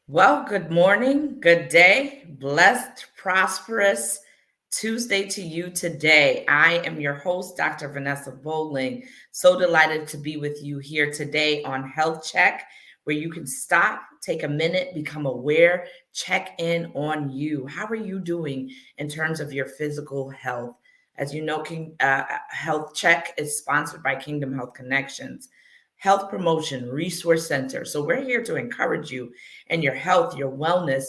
Well, good morning, good day, blessed, prosperous Tuesday to you today. I am your host, Dr. Vanessa Bolling. So delighted to be with you here today on Health Check, where you can stop, take a minute, become aware, check in on you. How are you doing in terms of your physical health? As you know, Health Check is sponsored by Kingdom Health Connections, Health Promotion Resource Center. So we're here to encourage you and your health, your wellness,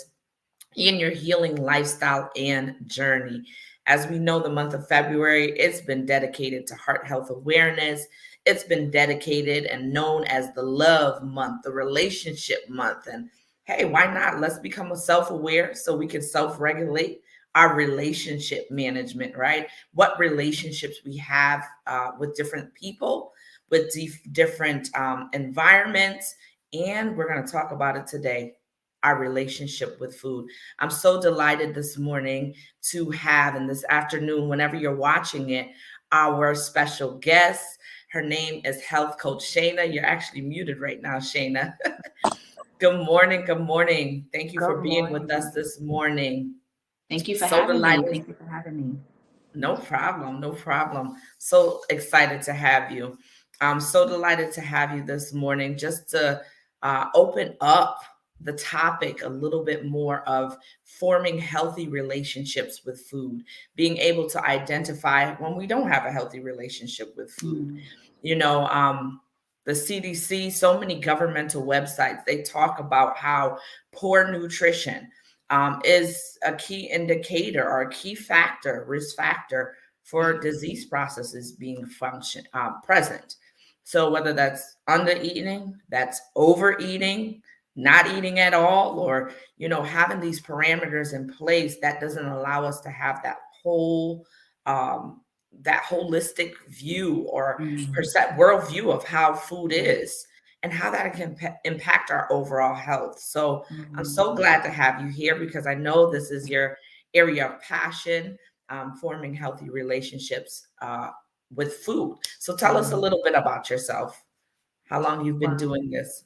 in your healing lifestyle and journey. As we know, the month of February, it's been dedicated to heart health awareness. It's been dedicated and known as the love month, the relationship month. And hey, why not? Let's become self aware so we can self regulate our relationship management, right? What relationships we have with different people, with different environments. And we're going to talk about it today, our relationship with food. I'm so delighted this morning to have, and this afternoon, whenever you're watching it, our special guest. Her name is Health Coach Shana. You're actually muted right now, Shana. Good morning. Good morning. Thank you for Good being with us morning. this morning. Thank you for So having me. delighted. Thank you for having me. No problem. No problem. So excited to have you. I'm so delighted to have you this morning just to open up the topic a little bit more of forming healthy relationships with food, being able to identify when we don't have a healthy relationship with food. Mm. You know, the CDC, so many governmental websites, they talk about how poor nutrition is a key indicator or a key factor, risk factor for disease processes being present. So whether that's under eating, that's overeating, not eating at all, or having these parameters in place that doesn't allow us to have um, that holistic view or Mm. world view of how food is and how that can impact our overall health. So I'm Mhm. so glad to have you here because I know this is your area of passion, forming healthy relationships with food. So tell us a Mm. little bit about yourself, how long you've been Wow. doing this.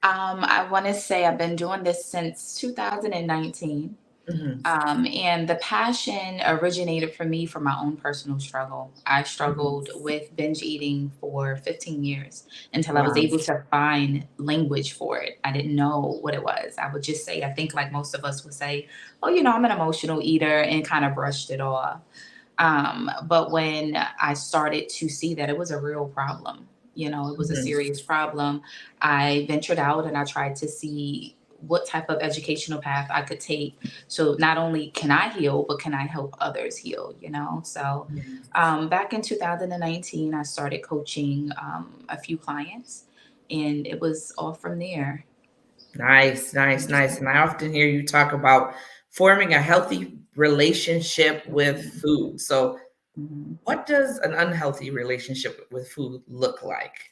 I want to say I've been doing this since 2019. Hmm. And the passion originated for me from my own personal struggle. I Hmm. struggled with binge eating for 15 years until I was Wow. able to find language for it. I didn't know what it was. I would just say, I think like most of us would say, oh, I'm an emotional eater and kind of brushed it off. But when I started to see that it was a real problem, it was a Hmm. serious problem, I ventured out and I tried to see what type of educational path I could take. So not only can I heal, but can I help others heal? So back in 2019, I started coaching a few clients, and it was all from there. Nice, nice, nice. And I often hear you talk about forming a healthy relationship with food. So, Mhm. what does an unhealthy relationship with food look like?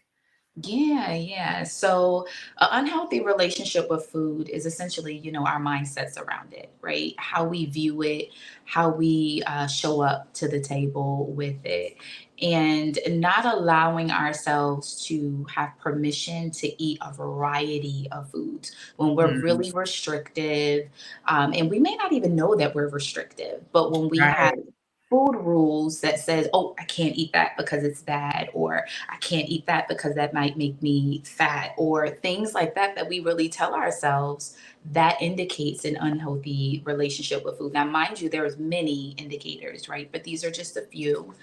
Yeah, yeah. So, an unhealthy relationship with food is essentially, our mindsets around it, right? How we view it, how we show up to the table with it, and not allowing ourselves to have permission to eat a variety of foods when we're Mhm. really restrictive. And we may not even know that we're restrictive, but when we have Right. food rules that says, oh, I can't eat that because it's bad, or I can't eat that because that might make me fat, or things like that that we really tell ourselves, that indicates an unhealthy relationship with food. Now, mind you, there's many indicators, right? But these are just a few.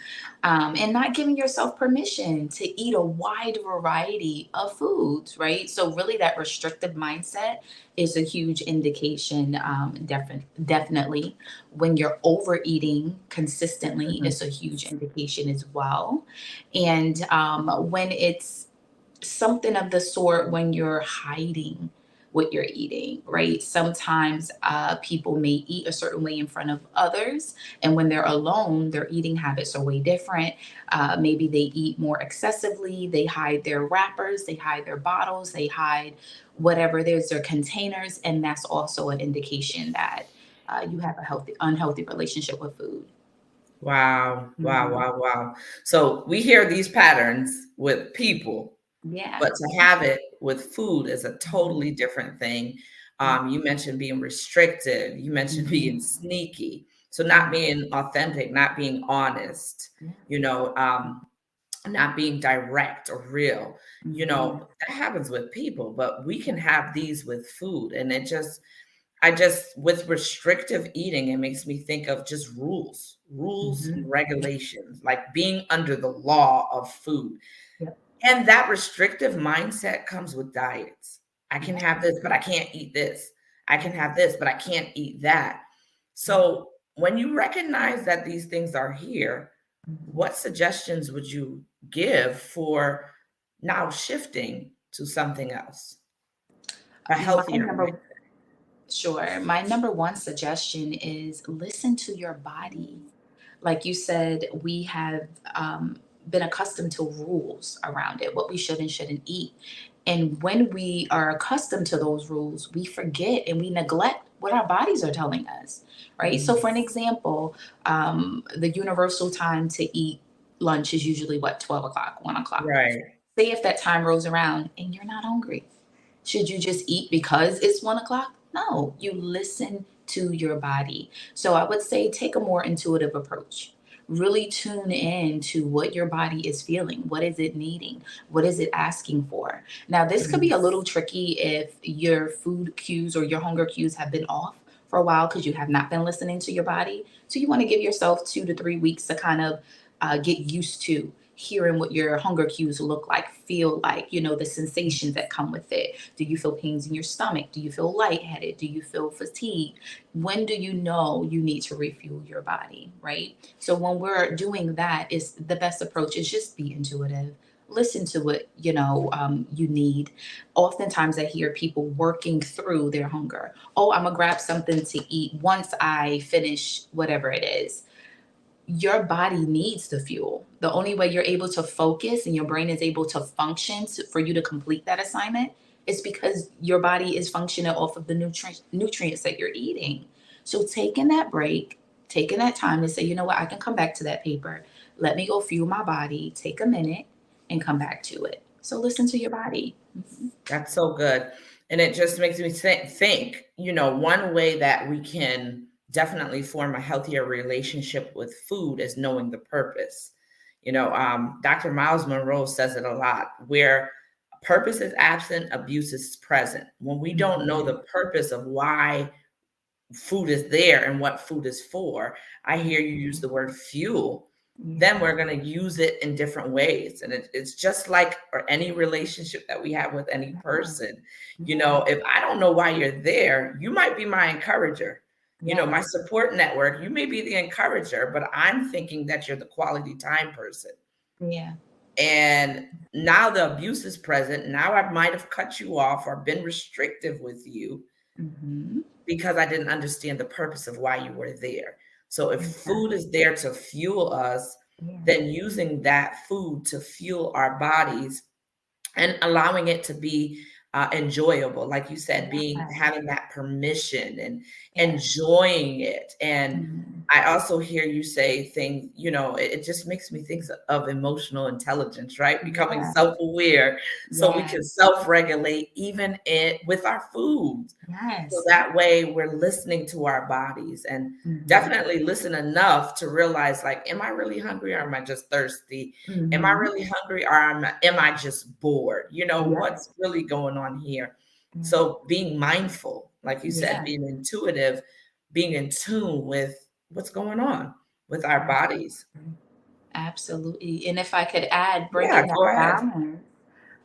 And not giving yourself permission to eat a wide variety of foods, right? So really that restrictive mindset is a huge indication. Definitely when you're overeating consistently Mhm. is a huge indication as well. And when it's something of the sort, when you're hiding what you're eating, right? Sometimes people may eat a certain way in front of others, and when they're alone, their eating habits are way different. Maybe they eat more excessively, they hide their wrappers, they hide their bottles, they hide whatever there's their containers, and that's also an indication that you have a unhealthy relationship with food. Wow, wow, Mhm. wow, wow. So we hear these patterns with people, Yeah. but to have it with food is a Mhm. totally different thing. You mentioned being restrictive. You mentioned being Mhm. sneaky. So not Yeah. being authentic, not being honest, Yeah. you know, not being direct or real. You Mhm. know, that happens with people, but we can have these with food. And I just, with restrictive eating, it makes me think of just rules and Mhm. regulations, like being under the law of food. Yep. And that restrictive mindset comes with diets. I can Yeah. have this, but I can't eat this. I can have this, but I can't eat that. Yeah. So when you recognize that these things are here, Mhm. what suggestions would you give for now shifting to something else, a My healthier number mindset? Sure. My number one suggestion is listen to your body. Like you said, we have been accustomed to rules around it, what we should and shouldn't eat. And when we are accustomed to those rules, we forget and we neglect what our bodies are telling us, right? So, Mhm. for an example, the universal time to eat lunch is usually what, 12 o'clock, 1 o'clock. Right. Say if that time rolls around and you're not hungry, should you just eat because it's 1 o'clock? No, you listen to your body. So I would say take a more intuitive approach. Really tune in to what your body is feeling. What is it needing? What is it asking for? Now, this could be Mhm. a little tricky if your food cues or your hunger cues have been off for a while because you have not been listening to your body. So you want to give yourself 2 to 3 weeks to kind of get used to hearing what your hunger cues look like, feel like, the sensations that come with it. Do you feel pains in your stomach? Do you feel lightheaded? Do you feel fatigued? When do you know you need to refuel your body, right? So when we're doing that, is the best approach is just be intuitive. Listen to what you need. Oftentimes, I hear people working through their hunger. Oh, I'm gonna grab something to eat once I finish whatever it is. Your body needs the fuel. The only way you're able to focus and your brain is able to function for you to complete that assignment is because your body is functioning off of the nutrients that you're eating. So taking that break, taking that time to say, you know what, I can come back to that paper. Let me go fuel my body, take a minute and come back to it. So listen to your body. Mhm. That's so good. And it just makes me think, one way that we can definitely form a healthier relationship with food is knowing the purpose. Dr. Miles Monroe says it a lot, where purpose is absent, abuse is present. When we don't know Mhm. the purpose of why food is there and what food is for. I hear you use Mhm. the word fuel. Then Yeah. we're going to use it in different ways. And it's just like or any relationship that we have with any Yeah. person. Yeah. If I don't know why you're there, you might be my encourager. My Yes. support network, you may be the encourager, but I'm thinking that you're the quality time person. Yeah. And now the abuse is present. Now I might have cut you off or been restrictive with you Hmm. because I didn't understand the purpose of why you were there. So if food Exactly. is there to fuel us, Yeah. then using that food to fuel our bodies and allowing it to be enjoyable, like you said, being Yeah. having that permission and Yes. enjoying it. And Mhm. I also hear you say things, it just makes me think of emotional intelligence, right? Becoming Yeah. self-aware so we Yeah. can self-regulate even with our foods. So Yes. that way we're listening to our bodies and Mhm. definitely listen enough to realize, like, am I really hungry or am I just thirsty? Am I Mhm. really hungry or am I just bored? Yes. What's really going on here? Yeah. So being mindful, like you said, Yeah. being intuitive, being in tune with what's going on with our bodies. Absolutely. Absolutely. And if I could add, Yeah, bringing that go ahead.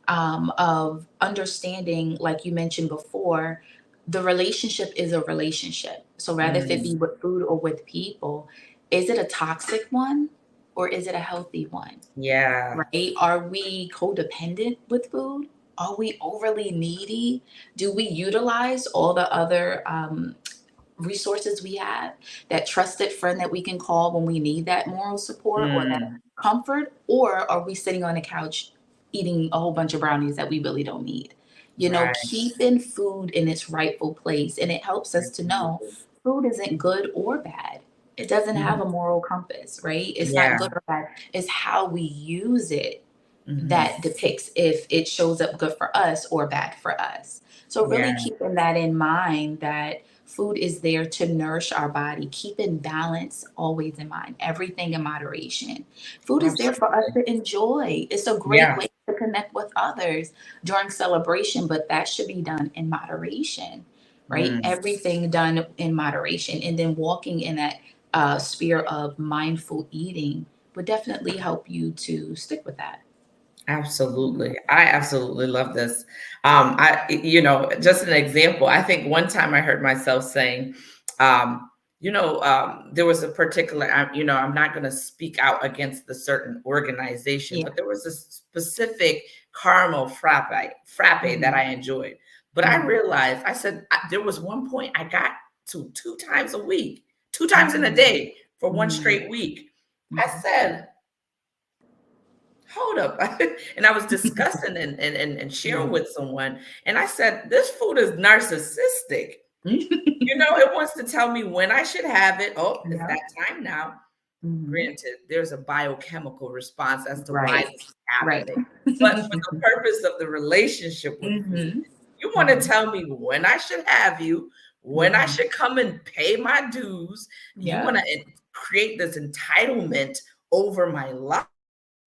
balance of understanding, like you mentioned before, the relationship is a relationship. So rather if it be Mm, with food or with people, is it a toxic one or is it a healthy one? yeah. Right? Are we codependent with food? Are we overly needy? Do we utilize all the other resources we have, that trusted friend that we can call when we need that moral support or that Mm, comfort? Or are we sitting on the couch eating a whole bunch of brownies that we really don't need? right. Keeping food in its rightful place. And it helps us to know Absolutely. food isn't good or bad. It doesn't have Mhm. a moral compass, right? It's not Yeah. good or bad. It's how we use it Mhm. that depicts if it shows up good for us or bad for us. So really Yeah, keeping that in mind, that food is there to nourish our body, keeping balance always in mind, everything in moderation. Food is there for us absolutely. to enjoy. It's a great Yeah. way to connect with others during celebration, but that should be done in moderation, right? Mm. Everything done in moderation, and then walking in that sphere of mindful eating would definitely help you to stick with that. Absolutely. I absolutely love this. Just an example, I think one time I heard myself saying, there was a particular, I'm not going to speak out against the certain organization, Yeah. but there was a specific caramel frappe that Mhm. I enjoyed. But I Mhm. realized, I said, there was one point I got to two times a week, two times in a Mhm. day for one Mhm. straight week. I Mhm. said, hold up. And I was discussing and sharing Mhm. with someone, and I said, this food is narcissistic. It wants to tell me when I should have it. Oh, it's Yep. that time now. Mhm. Granted, there's a biochemical response as to why Right. this is Right. happening. But for the purpose of the relationship with food, Mhm. you want to Mhm. tell me when I should have you, when I Mhm. should come and pay my dues. You want Yep. to create this entitlement over my life.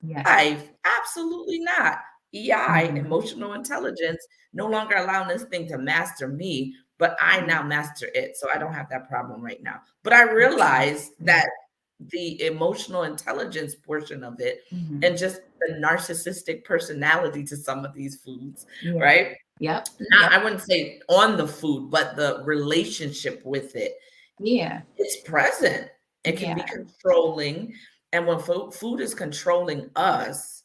Yes. Life? Absolutely not. EI, Mhm. emotional intelligence, no longer allowing this thing to master me, but I Mhm. now master it. So I don't have that problem right now. But I Mhm. realize Yeah. that the emotional intelligence portion of it Mhm. and just the narcissistic personality to some of these foods, Yeah. right? Yep. Not, I Yep. wouldn't say on the food, but the relationship with it. Yeah. It's present. It can be Yeah. controlling. And when food is controlling us,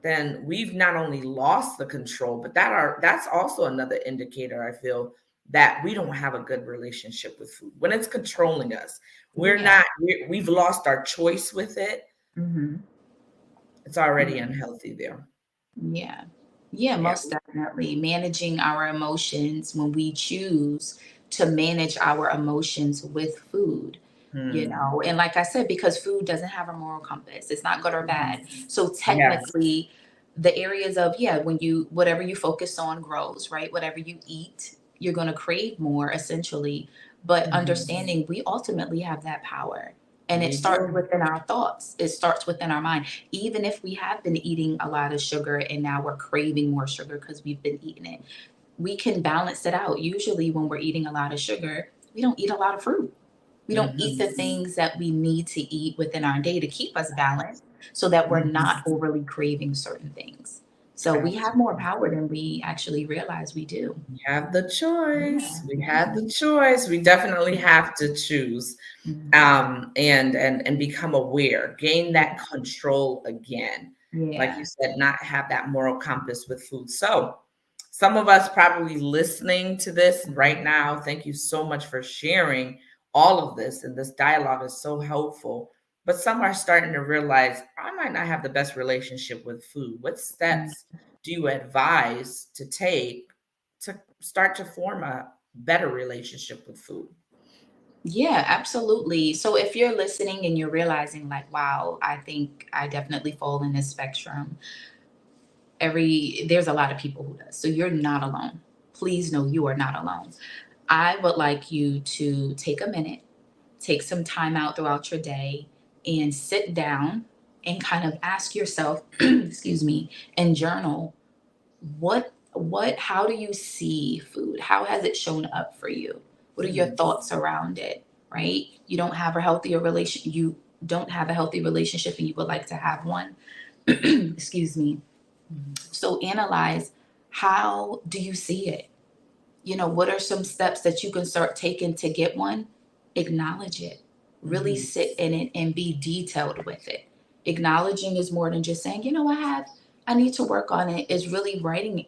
then we've not only lost the control, but that's also another indicator I feel that we don't have a good relationship with food. When it's controlling us, Yeah. we've lost our choice with it. Mhm. It's already Yeah. unhealthy there. Yeah. Yeah, Yeah. most definitely. Managing our emotions when we choose to manage our emotions with food, Hmm. and like I said, because food doesn't have a moral compass, it's not good or Mhm. bad. So Yes. technically, the areas of, yeah, when whatever you focus on grows, right? Whatever you eat, you're going to crave more essentially. But Mhm. understanding we ultimately have that power. And it We starts do. within our thoughts, it starts within our mind, even if we have been eating a lot of sugar and now we're craving more sugar because we've been eating it, we can balance it out. Usually, when we're eating a lot of sugar, we don't eat a lot of fruit. We don't eat the Mhm. things that we need to eat within our day to keep us balanced so that we're Mhm. not overly craving certain things. So we have more Absolutely. power than we actually realize we do. We have the Yeah. choice. We have Yeah. the choice. We definitely have to choose. Mhm. And become aware, gain that Yeah. control again. Like you Yeah. said, not have that moral compass with food. So, some of us probably listening to this right Mhm. now, thank you so much for sharing all of this. And this dialogue is so helpful. But some are starting to realize I might not have the best relationship with food. What Mhm. steps do you advise to take to start to form a better relationship with food? Yeah, absolutely. So if you're listening and you're realizing, like, wow, I think I definitely fall in this spectrum, there's a lot of people who does. So you're not alone. Please know you are not alone. I would like you to take a minute, take some time out throughout your day and sit down and kind of ask yourself, excuse me, and journal, how do you see food? How has it shown up for you? What are your Mhm. thoughts around it? Right? You don't have a healthy relationship and you would like to have one. Excuse me. So analyze, how do you see it? What are some steps that you can start taking to get one? Acknowledge it. Really Mhm. sit in it and be detailed with it. Acknowledging is more than just saying, I need to work on it, is really writing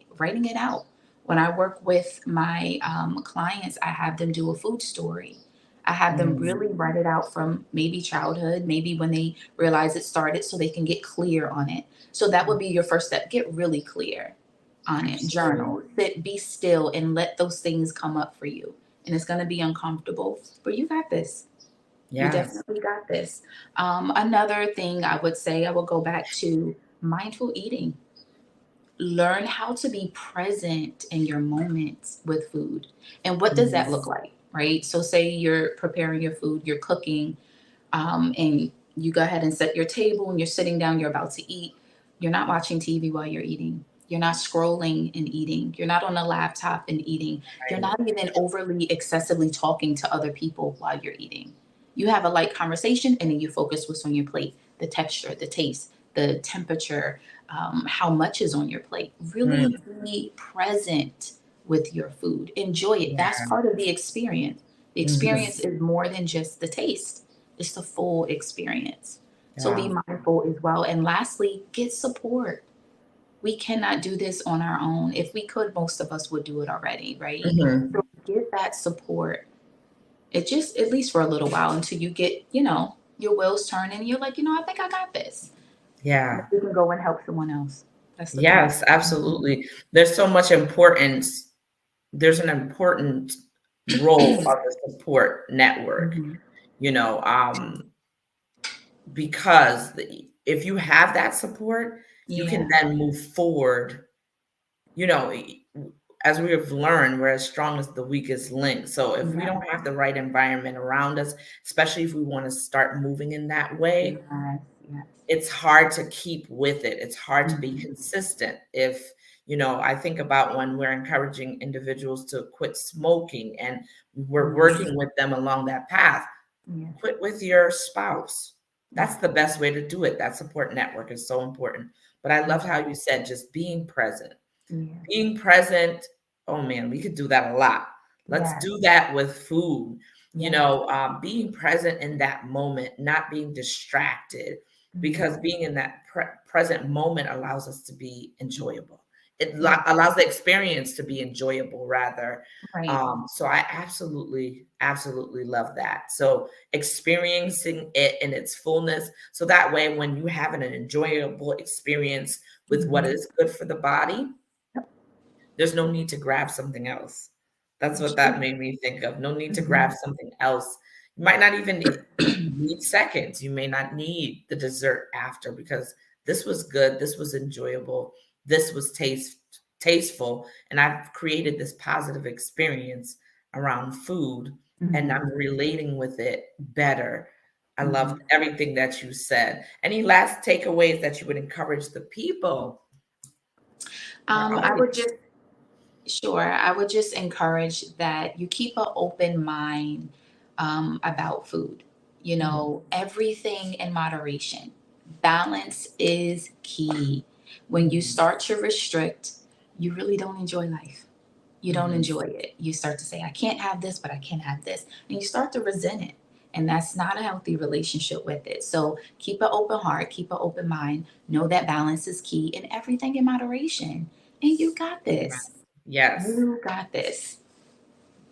it out. When I work with my clients, I have them do a food story. I have them Mm. really write it out from maybe childhood, maybe when they realize it started, so they can get clear on it. So that would be your first step. Get really clear on it. Absolutely. Journal, sit, be still, and let those things come up for you. And it's going to be uncomfortable, but you got this. You Yes. definitely got this. Another thing I would say, I will go back to. Mindful eating. Learn how to be present in your moments with food. And what does that look Yes. like, right? So, say you're preparing your food, you're cooking, and you go ahead and set your table and you're sitting down, you're about to eat. You're not watching TV while you're eating. You're not scrolling and eating. You're not on a laptop and eating. You're Right. not even overly excessively talking to other people while you're eating. You have a light conversation and then you focus what's on your plate, the texture, the taste, the temperature, how much is on your plate. Mm, Really be present with your food. Enjoy it. That's yeah. part of the experience. The Mhm. experience is more than just the taste, it's the full experience. So be Yeah. mindful as well. And lastly, get support. We cannot do this on our own. If we could, most of us would do it already, right? Mhm. So get that support. It just, at least for a little while, until you get, your wheels turning. You're like, I think I got this. Then Yeah. you can go and help someone else. That's the plan. Yes, absolutely. There's so much importance. There's an important role of the support network, Mhm. you know, because if you have that support, you can Yeah. then move forward. You know, as we have learned, we're as strong as the weakest link. So if we Yeah. don't have the right environment around us, especially if we want to start moving in that way, Yes. Yes. it's hard to keep with it. It's hard to be Mhm. consistent. If, I think about when we're encouraging individuals to quit smoking and we're Mhm. working with them along that path, Yeah. quit with your spouse. That's Yeah. the best way to do it. That support network is so important. But I love how you said just being present. Yeah. Being present, oh man, we could do that a lot. Let's Yes. do that with food. Yes. Being present in that moment, not being distracted, Mhm. because being in that present moment allows us to be enjoyable. It Yeah. allows the experience to be enjoyable, rather. Right. So I absolutely, absolutely love that. So experiencing it in its fullness, so that way, when you have an enjoyable experience with what Mhm. is good for the body, Yep. there's no need to grab something else. That's That's what that true. made me think of. No need to grab Mhm. something else. You might not even need seconds. You may not need the dessert after, because this was good. This was enjoyable. This was tasteful. And I've created this positive experience around food, and Mhm. I'm relating with it better. I loved Mhm. everything that you said. Any last takeaways that you would encourage the people, our I would audience? just Sure. I would just encourage that you keep an open mind about food. Mhm. Everything in moderation. Balance is key. When you Mhm. start to restrict, you really don't enjoy life. You don't Mhm. enjoy it. You start to say, I can't have this, but I can have this. And you start to resent it. And that's not a healthy relationship with it. So keep an open heart, keep an open mind. Know that balance is key and everything in moderation. And you got this. Yes. Yes. You got this.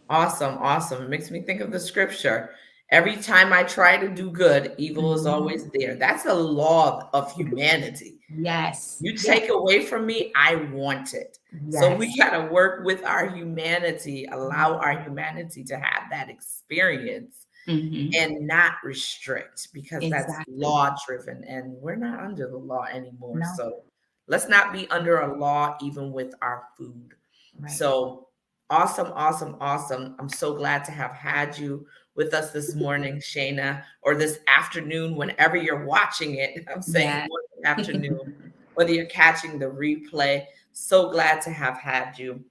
Awesome. Awesome. It makes me think of the scripture. Every time I try to do good, evil is Mhm. always there. That's a law of humanity. Yes. You Yes. take away from me, I want it. So we Yes. got to work with our humanity, allow our humanity to have that experience Hmm. and not restrict, because that's Exactly. law driven and we're not under the law anymore. No. So let's not be under a law even with our food. Right. So awesome, awesome, awesome. I'm so glad to have had you with us this morning, Shana, or this afternoon, whenever you're watching it. I'm saying Yeah. morning, afternoon, whether you're catching the replay. So glad to have had you.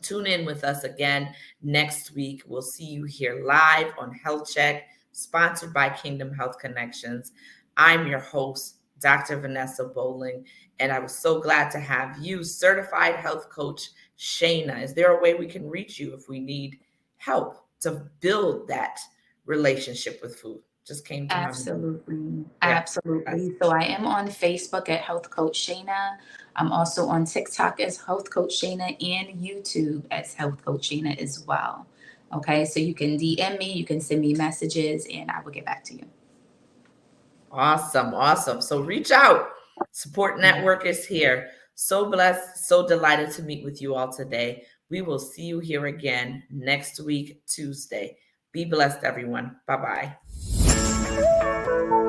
Tune in with us again next week. We'll see you here live on Health Check, sponsored by Kingdom Health Connections. I'm your host, Dr. Vanessa Bolling, and I was so glad to have you, certified health coach Shana. Is there a way we can reach you if we need help to build that relationship with food? Just came to my mind. Absolutely. Yeah. That's Absolutely. So I am on Facebook at Health Coach Shana. I'm also on TikTok as Health Coach Shana and YouTube as Health Coach Shana as well. Okay. So you can DM me, you can send me messages, and I will get back to you. awesome. Awesome. So reach out. Support network is here. So blessed, so delighted to meet with you all today. We will see you here again next week, Tuesday. Be blessed, everyone. Bye bye.